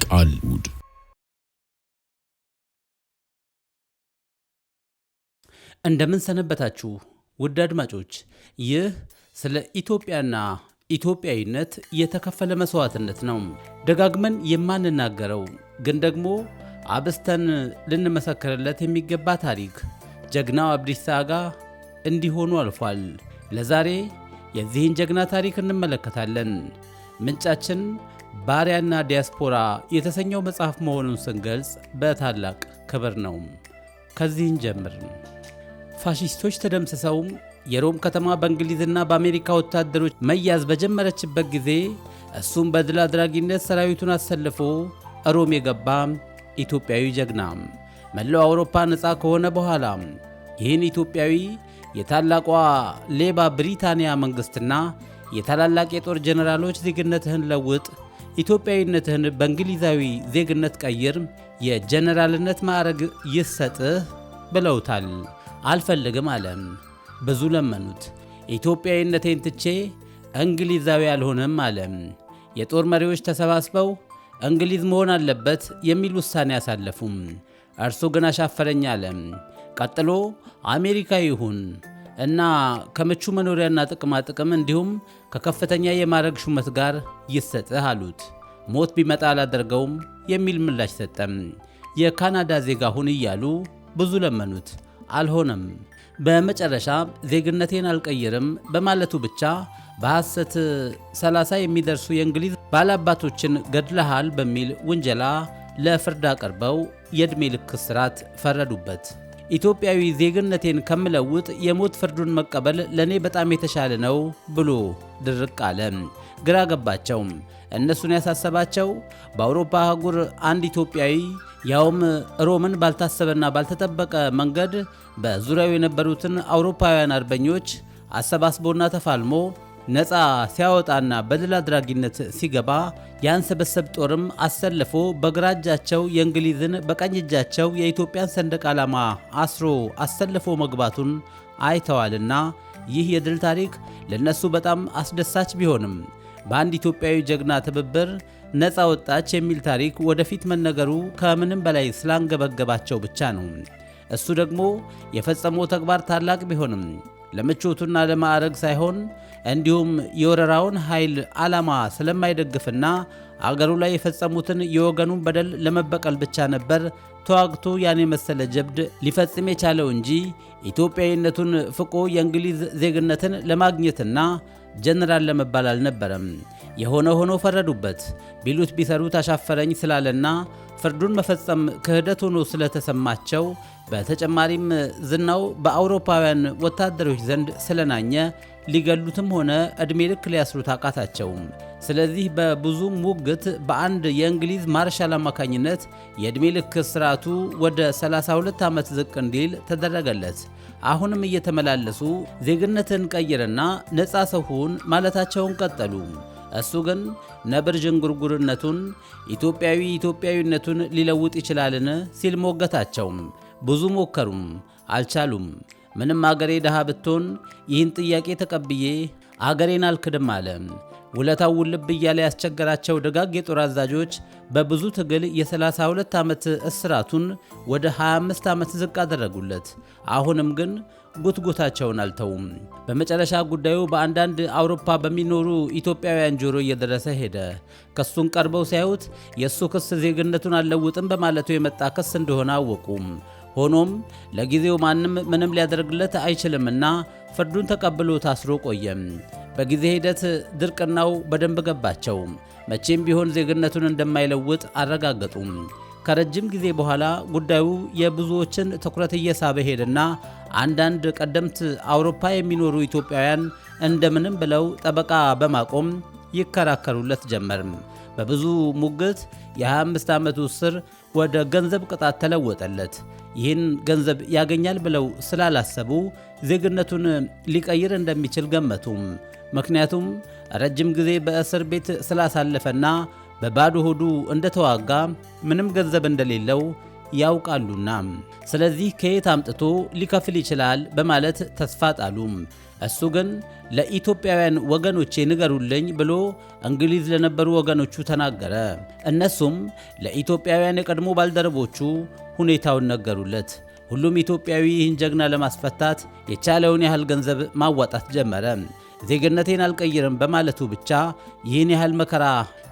ቃልውድ እንደምን ሰነበታችሁ ውድ አድማጮች። ይህ ስለ ኢትዮጵያና ኢትዮጵያዊነት የተከፈለ መስዋዕትነት ነው። ደጋግመን የማንናገረው ግን ደግሞ አብስተን ልንመሰክርለት የሚገባ ታሪክ ጀግናው አብዲሳ አጋ እንዲሆኑ አልፏል። ለዛሬ የዚህን ጀግና ታሪክ እንመለከታለን። ምንጫችን ባሪያና ዲያስፖራ የተሰኘው መጽሐፍ መሆኑን ስንገልጽ በታላቅ ክብር ነው። ከዚህን ጀምር። ፋሺስቶች ተደምስሰው የሮም ከተማ በእንግሊዝና በአሜሪካ ወታደሮች መያዝ በጀመረችበት ጊዜ እሱም በድል አድራጊነት ሰራዊቱን አሰልፎ ሮም የገባ ኢትዮጵያዊ ጀግና መላው አውሮፓ ነፃ ከሆነ በኋላ ይህን ኢትዮጵያዊ የታላቋ ሌባ ብሪታንያ መንግስትና የታላላቅ የጦር ጀነራሎች ዜግነትህን ለውጥ፣ ኢትዮጵያዊነትህን በእንግሊዛዊ ዜግነት ቀይር፣ የጀነራልነት ማዕረግ ይሰጥህ ብለውታል። አልፈልግም አለ። ብዙ ለመኑት። ኢትዮጵያዊነቴን ትቼ እንግሊዛዊ አልሆንም አለ። የጦር መሪዎች ተሰባስበው እንግሊዝ መሆን አለበት የሚል ውሳኔ አሳለፉም። እርሱ ግን አሻፈረኝ አለ። ቀጥሎ አሜሪካ ይሁን እና ከምቹ መኖሪያና ጥቅማ ጥቅም እንዲሁም ከከፍተኛ የማዕረግ ሹመት ጋር ይሰጥህ አሉት። ሞት ቢመጣ አላደርገውም የሚል ምላሽ ሰጠም። የካናዳ ዜጋ ሁን እያሉ ብዙ ለመኑት። አልሆነም። በመጨረሻ ዜግነቴን አልቀይርም በማለቱ ብቻ በሐሰት 30 የሚደርሱ የእንግሊዝ ባላባቶችን ገድለሃል በሚል ውንጀላ ለፍርድ አቅርበው የዕድሜ ልክ እስራት ፈረዱበት። ኢትዮጵያዊ ዜግነቴን ከምለውጥ የሞት ፍርዱን መቀበል ለእኔ በጣም የተሻለ ነው ብሎ ድርቅ አለ። ግራ ገባቸው። እነሱን ያሳሰባቸው በአውሮፓ አህጉር አንድ ኢትዮጵያዊ ያውም ሮምን ባልታሰበና ባልተጠበቀ መንገድ በዙሪያው የነበሩትን አውሮፓውያን አርበኞች አሰባስቦና ተፋልሞ ነፃ ሲያወጣና በድል አድራጊነት ሲገባ ያን ስብስብ ጦርም አሰልፎ በግራ እጃቸው የእንግሊዝን በቀኝ እጃቸው የኢትዮጵያን ሰንደቅ ዓላማ አስሮ አሰልፎ መግባቱን አይተዋልና ይህ የድል ታሪክ ለነሱ በጣም አስደሳች ቢሆንም በአንድ ኢትዮጵያዊ ጀግና ትብብር ነፃ ወጣች የሚል ታሪክ ወደፊት መነገሩ ከምንም በላይ ስላንገበገባቸው ብቻ ነው። እሱ ደግሞ የፈጸመው ተግባር ታላቅ ቢሆንም ለምቾቱና ለማዕረግ ሳይሆን እንዲሁም የወረራውን ኃይል ዓላማ ስለማይደግፍና አገሩ ላይ የፈጸሙትን የወገኑን በደል ለመበቀል ብቻ ነበር ተዋግቶ ያን የመሰለ ጀብድ ሊፈጽም የቻለው እንጂ ኢትዮጵያዊነቱን ፍቆ የእንግሊዝ ዜግነትን ለማግኘትና ጀነራል ለመባል አልነበረም። የሆነ ሆኖ ፈረዱበት። ቢሉት ቢሰሩት አሻፈረኝ ስላለና ፍርዱን መፈጸም ክህደት ሆኖ ስለተሰማቸው በተጨማሪም ዝናው በአውሮፓውያን ወታደሮች ዘንድ ስለናኘ ሊገሉትም ሆነ ዕድሜ ልክ ሊያስሩት አቃታቸው። ስለዚህ በብዙ ሙግት በአንድ የእንግሊዝ ማርሻል አማካኝነት የዕድሜ ልክ እስራቱ ወደ 32 ዓመት ዝቅ እንዲል ተደረገለት። አሁንም እየተመላለሱ ዜግነትን ቀይርና ነፃ ሰው ሁን ማለታቸውን ቀጠሉ። እሱ ግን ነብር ዥንጉርጉርነቱን ኢትዮጵያዊነቱን ሊለውጥ ይችላልን ሲል ሞገታቸው። ብዙ ሞከሩም፣ አልቻሉም። ምንም አገሬ ድሃ ብትሆን ይህን ጥያቄ ተቀብዬ አገሬን አልክድም አለ። ውለታው ውልብ እያለ ያስቸገራቸው ደጋግ የጦር አዛዦች በብዙ ትግል የ32 ዓመት እስራቱን ወደ 25 ዓመት ዝቅ አደረጉለት። አሁንም ግን ጉትጉታቸውን አልተውም። በመጨረሻ ጉዳዩ በአንዳንድ አውሮፓ በሚኖሩ ኢትዮጵያውያን ጆሮ እየደረሰ ሄደ። ክሱን ቀርበው ሲያዩት የእሱ ክስ ዜግነቱን አልለውጥም በማለቱ የመጣ ክስ እንደሆነ አወቁም። ሆኖም ለጊዜው ማንም ምንም ሊያደርግለት አይችልምና ፍርዱን ተቀብሎ ታስሮ ቆየም። በጊዜ ሂደት ድርቅናው በደንብ ገባቸው። መቼም ቢሆን ዜግነቱን እንደማይለውጥ አረጋገጡም። ከረጅም ጊዜ በኋላ ጉዳዩ የብዙዎችን ትኩረት እየሳበ ሄደና አንዳንድ ቀደምት አውሮፓ የሚኖሩ ኢትዮጵያውያን እንደምንም ብለው ጠበቃ በማቆም ይከራከሩለት ጀመር። በብዙ ሙግት የ25 ዓመቱ እስር ወደ ገንዘብ ቅጣት ተለወጠለት። ይህን ገንዘብ ያገኛል ብለው ስላላሰቡ ዜግነቱን ሊቀይር እንደሚችል ገመቱ። ምክንያቱም ረጅም ጊዜ በእስር ቤት ስላሳለፈና በባዶ ሆዱ እንደተዋጋ ምንም ገንዘብ እንደሌለው ያውቃሉና። ስለዚህ ከየት አምጥቶ ሊከፍል ይችላል በማለት ተስፋ ጣሉ። እሱ ግን ለኢትዮጵያውያን ወገኖቼ ንገሩልኝ ብሎ እንግሊዝ ለነበሩ ወገኖቹ ተናገረ። እነሱም ለኢትዮጵያውያን የቀድሞ ባልደረቦቹ ሁኔታውን ነገሩለት። ሁሉም ኢትዮጵያዊ ይህን ጀግና ለማስፈታት የቻለውን ያህል ገንዘብ ማዋጣት ጀመረ። ዜግነቴን አልቀይርም በማለቱ ብቻ ይህን ያህል መከራ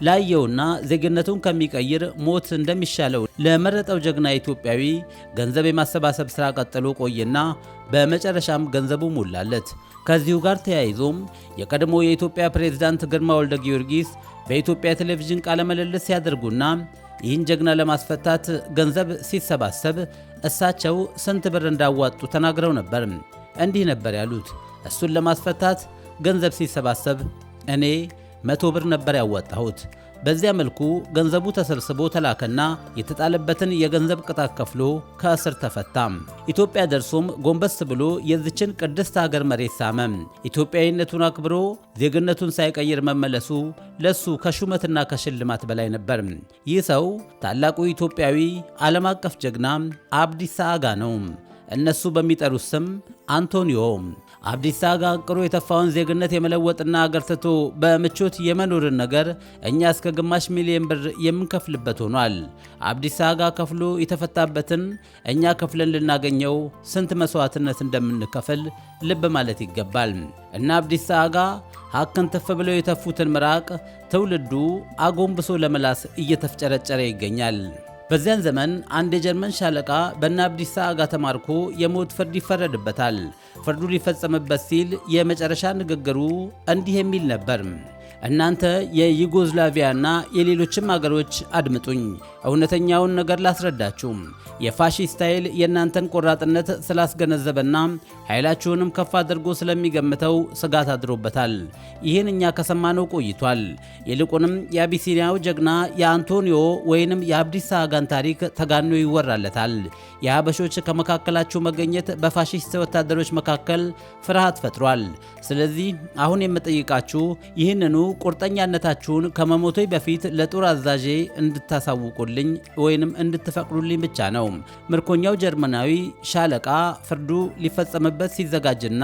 ላየውና ዜግነቱን ከሚቀይር ሞት እንደሚሻለው ለመረጠው ጀግና ኢትዮጵያዊ ገንዘብ የማሰባሰብ ሥራ ቀጥሎ ቆየና በመጨረሻም ገንዘቡ ሞላለት። ከዚሁ ጋር ተያይዞም የቀድሞ የኢትዮጵያ ፕሬዝዳንት ግርማ ወልደ ጊዮርጊስ በኢትዮጵያ ቴሌቪዥን ቃለ ምልልስ ሲያደርጉና ይህን ጀግና ለማስፈታት ገንዘብ ሲሰባሰብ እሳቸው ስንት ብር እንዳዋጡ ተናግረው ነበር። እንዲህ ነበር ያሉት። እሱን ለማስፈታት ገንዘብ ሲሰባሰብ እኔ 100 ብር ነበር ያዋጣሁት። በዚያ መልኩ ገንዘቡ ተሰብስቦ ተላከና የተጣለበትን የገንዘብ ቅጣት ከፍሎ ከእስር ተፈታ። ኢትዮጵያ ደርሶም ጎንበስ ብሎ የዚችን ቅድስት ሀገር መሬት ሳመ። ኢትዮጵያዊነቱን አክብሮ ዜግነቱን ሳይቀይር መመለሱ ለሱ ከሹመትና ከሽልማት በላይ ነበር። ይህ ሰው ታላቁ ኢትዮጵያዊ ዓለም አቀፍ ጀግና አብዲሳ አጋ ነው። እነሱ በሚጠሩት ስም አንቶኒዮ። አብዲሳ አጋ አንቅሮ የተፋውን ዜግነት የመለወጥና አገር ትቶ በምቾት የመኖርን ነገር እኛ እስከ ግማሽ ሚሊዮን ብር የምንከፍልበት ሆኗል። አብዲሳ አጋ ከፍሎ የተፈታበትን እኛ ከፍለን ልናገኘው ስንት መስዋዕትነት እንደምንከፍል ልብ ማለት ይገባል። እና አብዲሳ አጋ ሀክን ተፍ ብለው የተፉትን ምራቅ ትውልዱ አጎንብሶ ለመላስ እየተፍጨረጨረ ይገኛል። በዚያን ዘመን አንድ የጀርመን ሻለቃ በእነ አብዲሳ አጋ ተማርኮ የሞት ፍርድ ይፈረድበታል። ፍርዱ ሊፈጸምበት ሲል የመጨረሻ ንግግሩ እንዲህ የሚል ነበር። እናንተ የዩጎዝላቪያና የሌሎችም አገሮች አድምጡኝ፣ እውነተኛውን ነገር ላስረዳችሁ። የፋሺስት ኃይል የእናንተን ቆራጥነት ስላስገነዘበና ኃይላችሁንም ከፍ አድርጎ ስለሚገምተው ስጋት አድሮበታል። ይህን እኛ ከሰማነው ቆይቷል። ይልቁንም የአቢሲኒያው ጀግና የአንቶኒዮ ወይንም የአብዲሳ አጋን ታሪክ ተጋኖ ይወራለታል። የሀበሾች ከመካከላችሁ መገኘት በፋሺስት ወታደሮች መካከል ፍርሃት ፈጥሯል። ስለዚህ አሁን የምጠይቃችሁ ይህንኑ ቁርጠኛነታችሁን ከመሞቴ በፊት ለጦር አዛዤ እንድታሳውቁልኝ ወይንም እንድትፈቅዱልኝ ብቻ ነው። ምርኮኛው ጀርመናዊ ሻለቃ ፍርዱ ሊፈጸምበት ሲዘጋጅና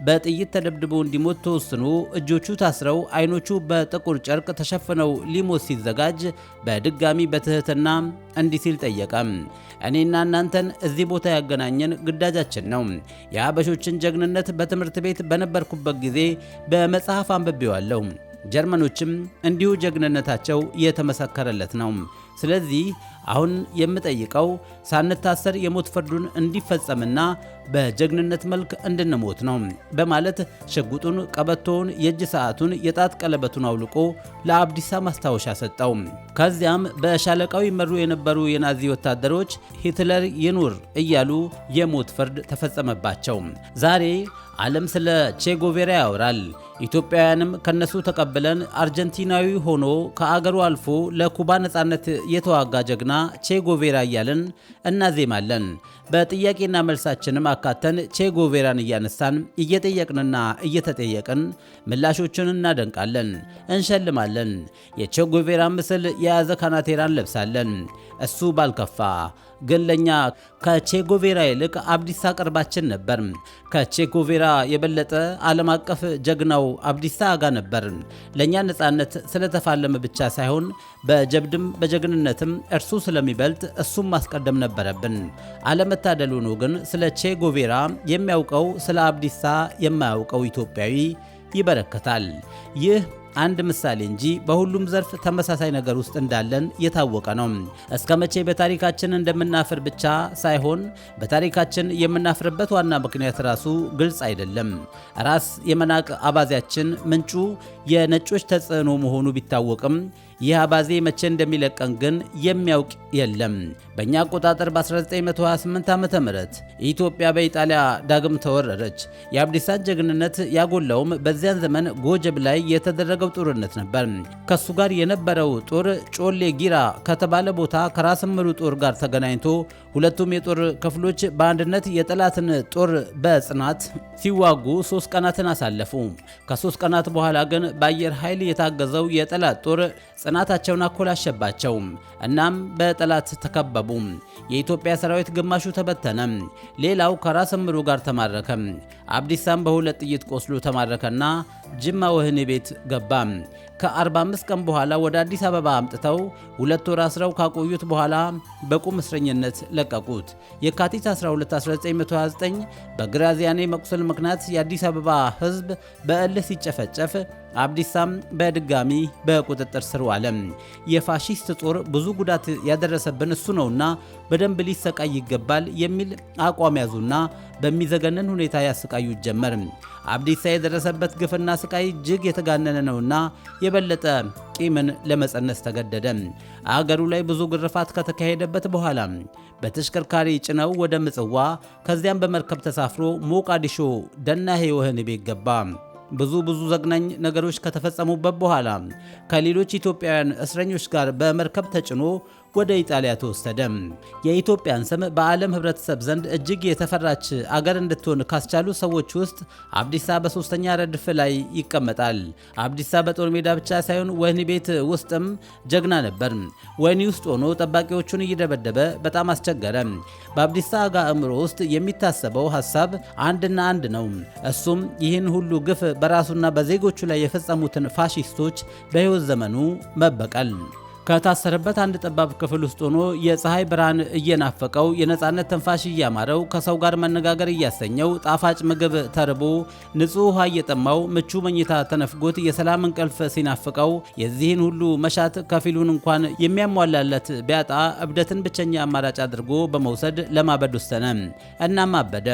በጥይት ተደብድቦ እንዲሞት ተወስኖ እጆቹ ታስረው አይኖቹ በጥቁር ጨርቅ ተሸፍነው ሊሞት ሲዘጋጅ በድጋሚ በትህትና እንዲህ ሲል ጠየቀ። እኔና እናንተን እዚህ ቦታ ያገናኘን ግዳጃችን ነው። የሀበሾችን ጀግንነት በትምህርት ቤት በነበርኩበት ጊዜ በመጽሐፍ አንብቤዋለሁ። ጀርመኖችም እንዲሁ ጀግንነታቸው የተመሰከረለት ነው። ስለዚህ አሁን የምጠይቀው ሳንታሰር የሞት ፍርዱን እንዲፈጸምና በጀግንነት መልክ እንድንሞት ነው በማለት ሽጉጡን፣ ቀበቶውን፣ የእጅ ሰዓቱን፣ የጣት ቀለበቱን አውልቆ ለአብዲሳ ማስታወሻ ሰጠው። ከዚያም በሻለቃው ይመሩ የነበሩ የናዚ ወታደሮች ሂትለር ይኑር እያሉ የሞት ፍርድ ተፈጸመባቸው። ዛሬ ዓለም ስለ ቼጎቬራ ያወራል። ኢትዮጵያውያንም ከነሱ ተቀብለን አርጀንቲናዊ ሆኖ ከአገሩ አልፎ ለኩባ ነጻነት የተዋጋ ጀግና ቼጎቬራ እያልን እናዜማለን። በጥያቄና መልሳችንም አካተን ቼጎቬራን እያነሳን እየጠየቅንና እየተጠየቅን ምላሾችን እናደንቃለን፣ እንሸልማለን። የቼጎቬራ ምስል የያዘ ካናቴራን ለብሳለን። እሱ ባልከፋ ግን ለኛ ከቼጎቬራ ይልቅ አብዲሳ ቅርባችን ነበር። ከቼጎቬራ የበለጠ ዓለም አቀፍ ጀግናው አብዲሳ አጋ ነበር። ለኛ ነጻነት ስለተፋለመ ብቻ ሳይሆን በጀብድም በጀግንነትም እርሱ ስለሚበልጥ እሱም ማስቀደም ነበረብን። አለመታደል ሆኖ ግን ስለ ቼጎቬራ የሚያውቀው ስለ አብዲሳ የማያውቀው ኢትዮጵያዊ ይበረከታል። ይህ አንድ ምሳሌ እንጂ በሁሉም ዘርፍ ተመሳሳይ ነገር ውስጥ እንዳለን የታወቀ ነው። እስከ መቼ በታሪካችን እንደምናፍር ብቻ ሳይሆን በታሪካችን የምናፍርበት ዋና ምክንያት ራሱ ግልጽ አይደለም። ራስ የመናቅ አባዜያችን ምንጩ የነጮች ተጽዕኖ መሆኑ ቢታወቅም ይህ አባዜ መቼ እንደሚለቀን ግን የሚያውቅ የለም። በእኛ አቆጣጠር በ1928 ዓ.ም ኢትዮጵያ በኢጣሊያ ዳግም ተወረረች። የአብዲሳን ጀግንነት ያጎላውም በዚያን ዘመን ጎጀብ ላይ የተደረገው ባደረገው ጦርነት ነበር። ከሱ ጋር የነበረው ጦር ጮሌ ጊራ ከተባለ ቦታ ከራስ ምሩ ጦር ጋር ተገናኝቶ ሁለቱም የጦር ክፍሎች በአንድነት የጠላትን ጦር በጽናት ሲዋጉ 3 ቀናትን አሳለፉ። ከ3 ቀናት በኋላ ግን በአየር ኃይል የታገዘው የጠላት ጦር ጽናታቸውን አኮላሸባቸው። እናም በጠላት ተከበቡ። የኢትዮጵያ ሰራዊት ግማሹ ተበተነ፣ ሌላው ከራስ ምሩ ጋር ተማረከ። አብዲሳም በ2 ጥይት ቆስሎ ተማረከና ጅማ ወህኒ ቤት ገባ። ከ45 ቀን በኋላ ወደ አዲስ አበባ አምጥተው 2 ወር አስረው ካቆዩት በኋላ በቁም እስረኝነት ለቀቁት። የካቲት 12 1929 በግራዚያኒ መቁሰል ምክንያት የአዲስ አበባ ሕዝብ በእልህ ሲጨፈጨፍ አብዲሳም በድጋሚ በቁጥጥር ስር ዋለ። የፋሺስት ጦር ብዙ ጉዳት ያደረሰብን እሱ ነውና በደንብ ሊሰቃይ ይገባል የሚል አቋም ያዙና በሚዘገነን ሁኔታ ያሰቃዩት ጀመር። አብዲሳ የደረሰበት ግፍና ስቃይ እጅግ የተጋነነ ነውና የበለጠ ቂምን ለመጸነስ ተገደደ። አገሩ ላይ ብዙ ግርፋት ከተካሄደበት በኋላ በተሽከርካሪ ጭነው ወደ ምጽዋ ከዚያም በመርከብ ተሳፍሮ ሞቃዲሾ ደናሄ ወህኒ ቤት ገባ። ብዙ ዘግናኝ ነገሮች ከተፈጸሙበት በኋላ ከሌሎች ኢትዮጵያውያን እስረኞች ጋር በመርከብ ተጭኖ ወደ ኢጣሊያ ተወሰደ። የኢትዮጵያን ስም በዓለም ሕብረተሰብ ዘንድ እጅግ የተፈራች አገር እንድትሆን ካስቻሉ ሰዎች ውስጥ አብዲሳ በ3ኛ ረድፍ ላይ ይቀመጣል። አብዲሳ በጦር ሜዳ ብቻ ሳይሆን ወህኒ ቤት ውስጥም ጀግና ነበር። ወህኒ ውስጥ ሆኖ ጠባቂዎቹን እየደበደበ በጣም አስቸገረ። በአብዲሳ አእምሮ ውስጥ የሚታሰበው ሐሳብ አንድና አንድ ነው። እሱም ይህን ሁሉ ግፍ በራሱና በዜጎቹ ላይ የፈጸሙትን ፋሺስቶች በሕይወት ዘመኑ መበቀል። ከታሰረበት አንድ ጠባብ ክፍል ውስጥ ሆኖ የፀሐይ ብርሃን እየናፈቀው የነጻነት ተንፋሽ እያማረው ከሰው ጋር መነጋገር እያሰኘው ጣፋጭ ምግብ ተርቦ ንጹህ ውሃ እየጠማው ምቹ መኝታ ተነፍጎት የሰላም እንቅልፍ ሲናፍቀው የዚህን ሁሉ መሻት ከፊሉን እንኳን የሚያሟላለት ቢያጣ እብደትን ብቸኛ አማራጭ አድርጎ በመውሰድ ለማበድ ወሰነ። እናም አበደ።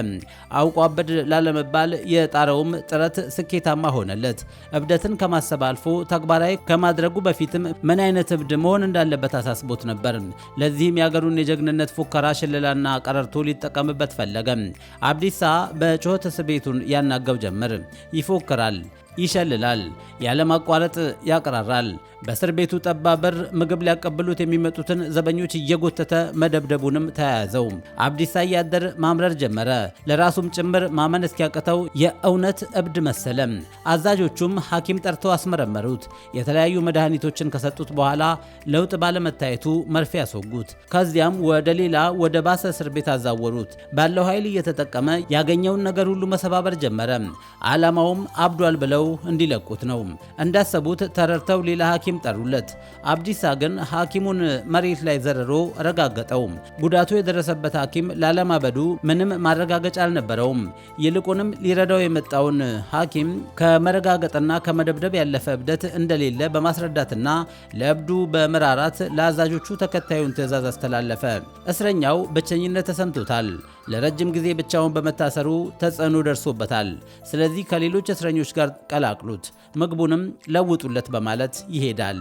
አውቆ አበድ ላለመባል የጣረውም ጥረት ስኬታማ ሆነለት። እብደትን ከማሰብ አልፎ ተግባራዊ ከማድረጉ በፊትም ምን አይነት እብድ መሆን እንዳለበት አሳስቦት ነበር። ለዚህም የአገሩን የጀግንነት ፉከራ፣ ሽለላና ቀረርቶ ሊጠቀምበት ፈለገ። አብዲሳ በጩኸት ስቤቱን ያናገው ጀመር። ይፎክራል፣ ይሸልላል፣ ያለማቋረጥ ያቀራራል። በእስር ቤቱ ጠባብ በር ምግብ ሊያቀብሉት የሚመጡትን ዘበኞች እየጎተተ መደብደቡንም ተያያዘው። አብዲሳ እያደር ማምረር ጀመረ። ለራሱም ጭምር ማመን እስኪያቅተው የእውነት እብድ መሰለ። አዛዦቹም ሐኪም ጠርተው አስመረመሩት። የተለያዩ መድኃኒቶችን ከሰጡት በኋላ ለውጥ ባለመታየቱ መርፌ ያስወጉት። ከዚያም ወደ ሌላ ወደ ባሰ እስር ቤት አዛወሩት። ባለው ኃይል እየተጠቀመ ያገኘውን ነገር ሁሉ መሰባበር ጀመረ። ዓላማውም አብዷል ብለው እንዲለቁት ነው። እንዳሰቡት ተረድተው ሌላ ሐኪም ጠሩለት። አብዲሳ ግን ሐኪሙን መሬት ላይ ዘርሮ ረጋገጠው። ጉዳቱ የደረሰበት ሐኪም ላለማበዱ ምንም ማረጋገጫ አልነበረውም። ይልቁንም ሊረዳው የመጣውን ሐኪም ከመረጋገጥና ከመደብደብ ያለፈ እብደት እንደሌለ በማስረዳትና ለእብዱ በመራራት ለአዛዦቹ ተከታዩን ትዕዛዝ አስተላለፈ። እስረኛው ብቸኝነት ተሰምቶታል። ለረጅም ጊዜ ብቻውን በመታሰሩ ተጽዕኖ ደርሶበታል። ስለዚህ ከሌሎች እስረኞች ጋር ቀላቅሉት፣ ምግቡንም ለውጡለት በማለት ይሄዳል።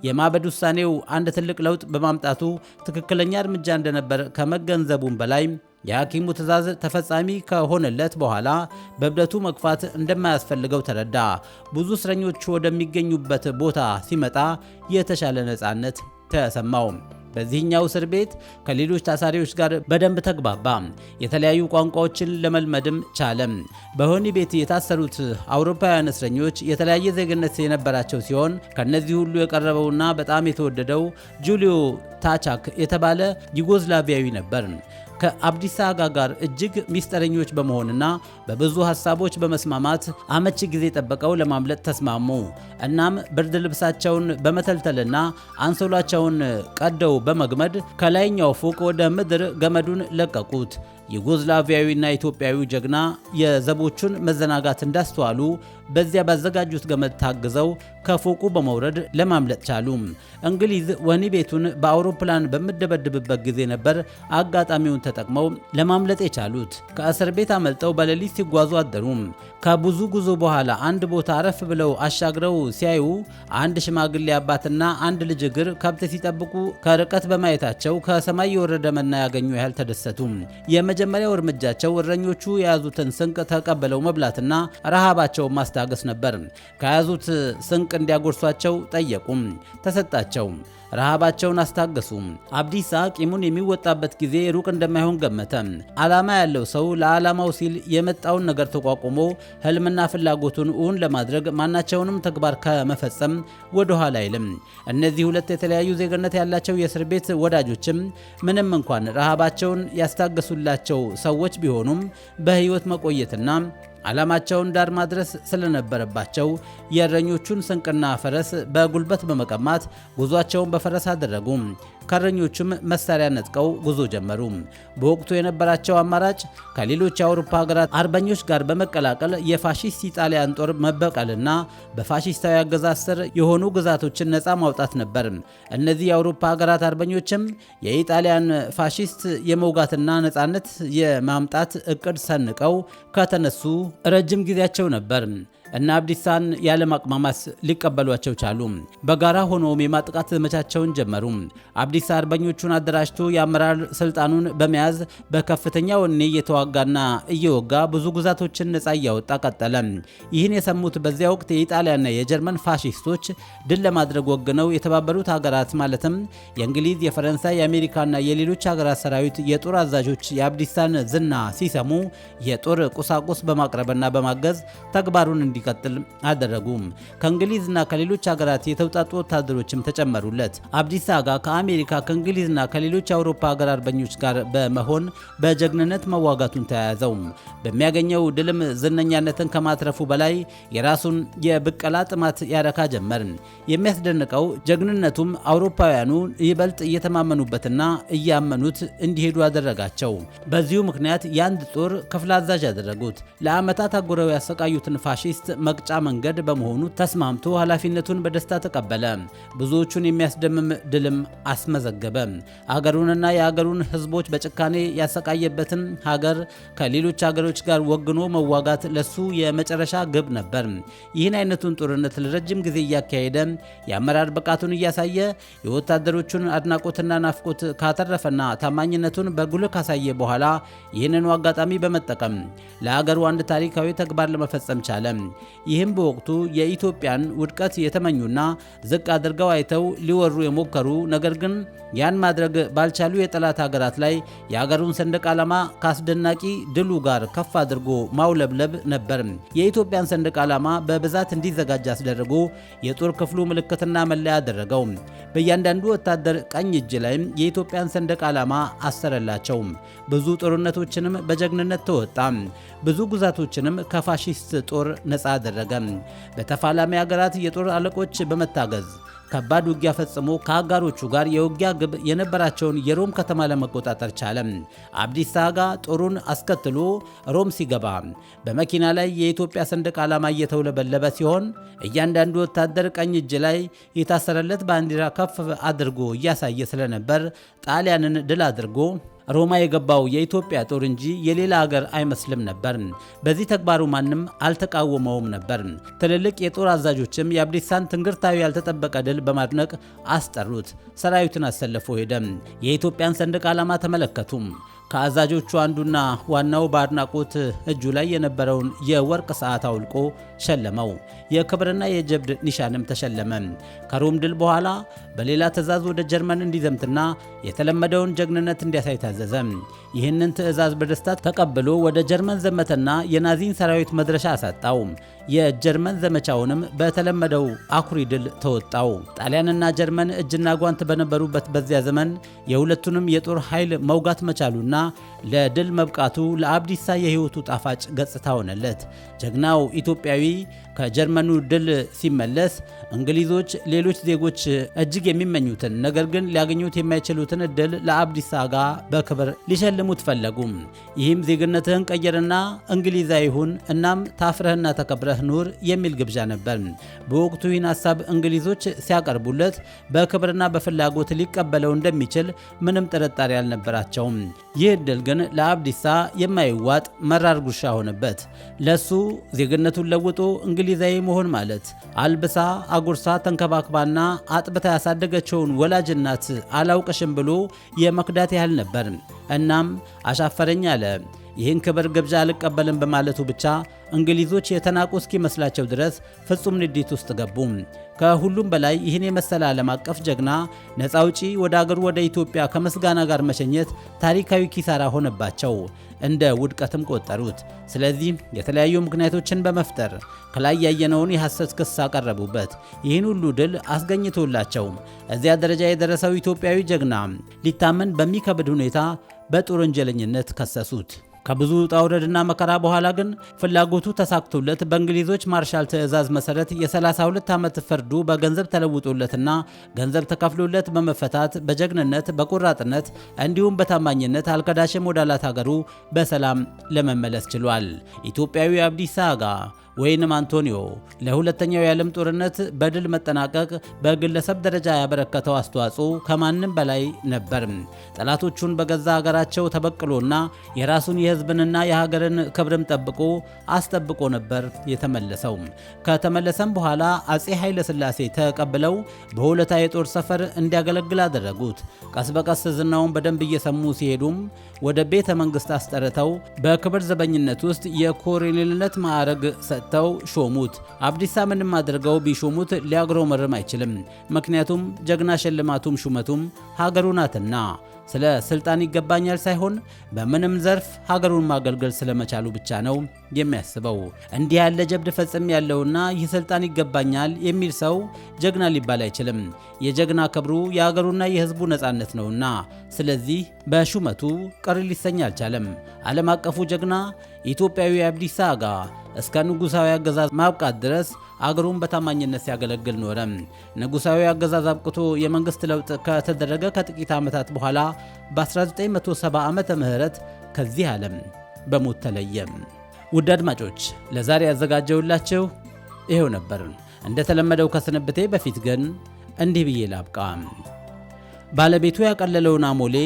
የማበድ ውሳኔው አንድ ትልቅ ለውጥ በማምጣቱ ትክክለኛ እርምጃ እንደነበር ከመገንዘቡም በላይ የሐኪሙ ትዕዛዝ ተፈጻሚ ከሆነለት በኋላ በእብደቱ መግፋት እንደማያስፈልገው ተረዳ። ብዙ እስረኞች ወደሚገኙበት ቦታ ሲመጣ የተሻለ ነፃነት ተሰማው። በዚህኛው እስር ቤት ከሌሎች ታሳሪዎች ጋር በደንብ ተግባባ። የተለያዩ ቋንቋዎችን ለመልመድም ቻለም። በወህኒ ቤት የታሰሩት አውሮፓውያን እስረኞች የተለያየ ዜግነት የነበራቸው ሲሆን ከነዚህ ሁሉ የቀረበውና በጣም የተወደደው ጁሊዮ ታቻክ የተባለ ዩጎዝላቪያዊ ነበር። ከአብዲሳ አጋ ጋር እጅግ ሚስጥረኞች በመሆንና በብዙ ሐሳቦች በመስማማት አመቺ ጊዜ ጠብቀው ለማምለጥ ተስማሙ። እናም ብርድ ልብሳቸውን በመተልተልና አንሶላቸውን ቀደው በመግመድ ከላይኛው ፎቅ ወደ ምድር ገመዱን ለቀቁት። ዩጎዝላቪያዊና ኢትዮጵያዊ ጀግና የዘቦቹን መዘናጋት እንዳስተዋሉ በዚያ ባዘጋጁት ገመድ ታግዘው ከፎቁ በመውረድ ለማምለጥ ቻሉ። እንግሊዝ ወህኒ ቤቱን በአውሮፕላን በምደበድብበት ጊዜ ነበር አጋጣሚውን ተጠቅመው ለማምለጥ የቻሉት። ከእስር ቤት አመልጠው በሌሊት ሲጓዙ አደሩ። ከብዙ ጉዞ በኋላ አንድ ቦታ አረፍ ብለው አሻግረው ሲያዩ አንድ ሽማግሌ አባትና አንድ ልጅ እግር ከብት ሲጠብቁ ከርቀት በማየታቸው ከሰማይ የወረደ መና ያገኙ ያህል ተደሰቱ። የመጀመሪያው እርምጃቸው እረኞቹ የያዙትን ስንቅ ተቀብለው መብላትና ረሃባቸውን ማስታገስ ነበር። ከያዙት ስንቅ እንዲያጎርሷቸው ጠየቁም፣ ተሰጣቸው። ረሃባቸውን አስታገሱ። አብዲሳ ቂሙን የሚወጣበት ጊዜ ሩቅ እንደማይሆን ገመተ። ዓላማ ያለው ሰው ለዓላማው ሲል የመጣውን ነገር ተቋቁሞ ህልምና ፍላጎቱን እውን ለማድረግ ማናቸውንም ተግባር ከመፈጸም ወደ ኋላ አይልም። እነዚህ ሁለት የተለያዩ ዜግነት ያላቸው የእስር ቤት ወዳጆችም ምንም እንኳን ረሃባቸውን ያስታገሱላቸው ሰዎች ቢሆኑም በህይወት መቆየትና ዓላማቸውን ዳር ማድረስ ስለነበረባቸው የእረኞቹን ስንቅና ፈረስ በጉልበት በመቀማት ጉዟቸውን በፈረስ አደረጉ። ከእረኞቹም መሳሪያ ነጥቀው ጉዞ ጀመሩ። በወቅቱ የነበራቸው አማራጭ ከሌሎች የአውሮፓ ሀገራት አርበኞች ጋር በመቀላቀል የፋሺስት ኢጣሊያን ጦር መበቀልና በፋሺስታዊ አገዛዝ ስር የሆኑ ግዛቶችን ነፃ ማውጣት ነበር። እነዚህ የአውሮፓ ሀገራት አርበኞችም የኢጣሊያን ፋሺስት የመውጋትና ነፃነት የማምጣት እቅድ ሰንቀው ከተነሱ ረጅም ጊዜያቸው ነበር እና አብዲሳን ያለማቅማማስ ሊቀበሏቸው ቻሉ። በጋራ ሆኖም የማጥቃት ዘመቻቸውን ጀመሩ። አብዲሳ አርበኞቹን አደራጅቶ የአመራር ስልጣኑን በመያዝ በከፍተኛ ወኔ እየተዋጋና እየወጋ ብዙ ግዛቶችን ነፃ እያወጣ ቀጠለ። ይህን የሰሙት በዚያ ወቅት የኢጣሊያና የጀርመን ፋሺስቶች ድል ለማድረግ ወግነው የተባበሩት ሀገራት ማለትም የእንግሊዝ፣ የፈረንሳይ፣ የአሜሪካና የሌሎች ሀገራት ሰራዊት የጦር አዛዦች የአብዲሳን ዝና ሲሰሙ የጦር ቁሳቁስ በማቅረብና በማገዝ ተግባሩን እንዲቀጥል አደረጉ። ከእንግሊዝና ከሌሎች ሀገራት የተውጣጡ ወታደሮችም ተጨመሩለት። አብዲሳ አጋ ከአሜሪካ ከእንግሊዝና ከሌሎች የአውሮፓ ሀገር አርበኞች ጋር በመሆን በጀግንነት መዋጋቱን ተያያዘው። በሚያገኘው ድልም ዝነኛነትን ከማትረፉ በላይ የራሱን የብቀላ ጥማት ያረካ ጀመር። የሚያስደንቀው ጀግንነቱም አውሮፓውያኑ ይበልጥ እየተማመኑበትና እያመኑት እንዲሄዱ አደረጋቸው። በዚሁ ምክንያት የአንድ ጦር ክፍለ አዛዥ ያደረጉት። ለዓመታት አጉረው ያሰቃዩትን ፋሺስት መቅጫ መንገድ በመሆኑ ተስማምቶ ኃላፊነቱን በደስታ ተቀበለ። ብዙዎቹን የሚያስደምም ድልም አስመዘገበ። አገሩንና የአገሩን ሕዝቦች በጭካኔ ያሰቃየበትን ሀገር ከሌሎች ሀገሮች ጋር ወግኖ መዋጋት ለሱ የመጨረሻ ግብ ነበር። ይህን አይነቱን ጦርነት ለረጅም ጊዜ እያካሄደ የአመራር ብቃቱን እያሳየ የወታደሮቹን አድናቆትና ናፍቆት ካተረፈና ታማኝነቱን በጉልህ ካሳየ በኋላ ይህንኑ አጋጣሚ በመጠቀም ለአገሩ አንድ ታሪካዊ ተግባር ለመፈጸም ቻለ። ይህም በወቅቱ የኢትዮጵያን ውድቀት የተመኙና ዝቅ አድርገው አይተው ሊወሩ የሞከሩ ነገር ግን ያን ማድረግ ባልቻሉ የጠላት ሀገራት ላይ የሀገሩን ሰንደቅ ዓላማ ከአስደናቂ ድሉ ጋር ከፍ አድርጎ ማውለብለብ ነበር። የኢትዮጵያን ሰንደቅ ዓላማ በብዛት እንዲዘጋጅ አስደርጎ የጦር ክፍሉ ምልክትና መለያ አደረገው። በእያንዳንዱ ወታደር ቀኝ እጅ ላይም የኢትዮጵያን ሰንደቅ ዓላማ አሰረላቸው። ብዙ ጦርነቶችንም በጀግንነት ተወጣ። ብዙ ግዛቶችንም ከፋሺስት ጦር ነፃ አደረገ። በተፋላሚ ሀገራት የጦር አለቆች በመታገዝ ከባድ ውጊያ ፈጽሞ ከአጋሮቹ ጋር የውጊያ ግብ የነበራቸውን የሮም ከተማ ለመቆጣጠር ቻለ። አብዲሳ አጋ ጦሩን አስከትሎ ሮም ሲገባ በመኪና ላይ የኢትዮጵያ ሰንደቅ ዓላማ እየተውለበለበ ሲሆን እያንዳንዱ ወታደር ቀኝ እጅ ላይ የታሰረለት ባንዲራ ከፍ አድርጎ እያሳየ ስለነበር ጣሊያንን ድል አድርጎ ሮማ የገባው የኢትዮጵያ ጦር እንጂ የሌላ ሀገር አይመስልም ነበር። በዚህ ተግባሩ ማንም አልተቃወመውም ነበር። ትልልቅ የጦር አዛዦችም የአብዲሳን ትንግርታዊ ያልተጠበቀ ድል በማድነቅ አስጠሩት። ሰራዊትን አሰልፎ ሄደ። የኢትዮጵያን ሰንደቅ ዓላማ ተመለከቱ። ከአዛዦቹ አንዱና ዋናው በአድናቆት እጁ ላይ የነበረውን የወርቅ ሰዓት አውልቆ ሸለመው። የክብርና የጀብድ ኒሻንም ተሸለመ። ከሮም ድል በኋላ በሌላ ትዕዛዝ ወደ ጀርመን እንዲዘምትና የተለመደውን ጀግንነት እንዲያሳይ ታዘዘ። ይህንን ትዕዛዝ በደስታ ተቀብሎ ወደ ጀርመን ዘመተና የናዚን ሰራዊት መድረሻ አሳጣው። የጀርመን ዘመቻውንም በተለመደው አኩሪ ድል ተወጣው። ጣሊያንና ጀርመን እጅና ጓንት በነበሩበት በዚያ ዘመን የሁለቱንም የጦር ኃይል መውጋት መቻሉና ለድል መብቃቱ ለአብዲሳ የሕይወቱ ጣፋጭ ገጽታ ሆነለት። ጀግናው ኢትዮጵያዊ ከጀርመኑ ድል ሲመለስ እንግሊዞች ሌሎች ዜጎች እጅግ የሚመኙትን ነገር ግን ሊያገኙት የማይችሉትን እድል ለአብዲሳ አጋ በክብር ሊሸልሙት ፈለጉ። ይህም ዜግነትህን ቀየርና እንግሊዛዊ ሁን፣ እናም ታፍረህና ተከብረህ ኑር የሚል ግብዣ ነበር። በወቅቱ ይህን ሀሳብ እንግሊዞች ሲያቀርቡለት በክብርና በፍላጎት ሊቀበለው እንደሚችል ምንም ጥርጣሬ አልነበራቸውም። ይህ ዕድል ግን ለአብዲሳ የማይዋጥ መራር ጉርሻ ሆነበት። ለሱ ዜግነቱን ለውጦ እንግሊዛዊ መሆን ማለት አልብሳ አጉርሳ ተንከባክባና አጥብታ ያሳደገችውን ወላጅ እናት አላውቅሽም ብሎ የመክዳት ያህል ነበር። እናም አሻፈረኝ አለ። ይህን ክብር ግብዣ አልቀበልም በማለቱ ብቻ እንግሊዞች የተናቁ እስኪመስላቸው ድረስ ፍጹም ንዴት ውስጥ ገቡ። ከሁሉም በላይ ይህን የመሰለ ዓለም አቀፍ ጀግና ነፃ አውጪ ወደ አገሩ ወደ ኢትዮጵያ ከምስጋና ጋር መሸኘት ታሪካዊ ኪሳራ ሆነባቸው፣ እንደ ውድቀትም ቆጠሩት። ስለዚህ የተለያዩ ምክንያቶችን በመፍጠር ከላይ ያየነውን የሐሰት ክስ አቀረቡበት። ይህን ሁሉ ድል አስገኝቶላቸው እዚያ ደረጃ የደረሰው ኢትዮጵያዊ ጀግና ሊታመን በሚከብድ ሁኔታ በጦር ወንጀለኝነት ከሰሱት። ከብዙ ውጣ ውረድና መከራ በኋላ ግን ፍላጎቱ ተሳክቶለት በእንግሊዞች ማርሻል ትዕዛዝ መሰረት የ32 ዓመት ፍርዱ በገንዘብ ተለውጦለትና ገንዘብ ተከፍሎለት በመፈታት በጀግንነት በቆራጥነት እንዲሁም በታማኝነት አልከዳሽም ወዳላት ሀገሩ በሰላም ለመመለስ ችሏል። ኢትዮጵያዊ አብዲሳ አጋ ወይንም አንቶኒዮ ለሁለተኛው የዓለም ጦርነት በድል መጠናቀቅ በግለሰብ ደረጃ ያበረከተው አስተዋጽኦ ከማንም በላይ ነበር። ጠላቶቹን በገዛ ሀገራቸው ተበቅሎና የራሱን የሕዝብንና የሀገርን ክብርም ጠብቆ አስጠብቆ ነበር የተመለሰው። ከተመለሰም በኋላ አጼ ኃይለ ሥላሴ ተቀብለው በሆለታ የጦር ሰፈር እንዲያገለግል አደረጉት። ቀስ በቀስ ዝናውን በደንብ እየሰሙ ሲሄዱም ወደ ቤተ መንግስት አስጠርተው በክብር ዘበኝነት ውስጥ የኮሎኔልነት ማዕረግ ሰጥተው ሾሙት። አብዲሳ ምንም አድርገው ቢሾሙት ሊያግሮመርም አይችልም። ምክንያቱም ጀግና ሽልማቱም ሹመቱም ሀገሩ ናትና። ስለ ስልጣን ይገባኛል ሳይሆን በምንም ዘርፍ ሀገሩን ማገልገል ስለመቻሉ ብቻ ነው የሚያስበው። እንዲህ ያለ ጀብድ ፈጽም ያለውና ይህ ስልጣን ይገባኛል የሚል ሰው ጀግና ሊባል አይችልም። የጀግና ክብሩ የሀገሩና የሕዝቡ ነጻነት ነውና። ስለዚህ በሹመቱ ቅር ሊሰኝ አልቻለም። ዓለም አቀፉ ጀግና ኢትዮጵያዊ አብዲሳ አጋ እስከ ንጉሳዊ አገዛዝ ማብቃት ድረስ አገሩን በታማኝነት ሲያገለግል ኖረ። ንጉሳዊ አገዛዝ አብቅቶ የመንግስት ለውጥ ከተደረገ ከጥቂት ዓመታት በኋላ በ1970 ዓመተ ምህረት ከዚህ ዓለም በሞት ተለየ። ውድ አድማጮች ለዛሬ ያዘጋጀውላችሁ ይሄው ነበር። እንደተለመደው ከስንብቴ በፊት ግን እንዲህ ብዬ ላብቃ። ባለቤቱ ያቀለለውን አሞሌ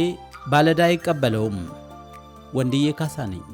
ባለዕዳ አይቀበለውም። ወንድዬ ካሳ ነኝ።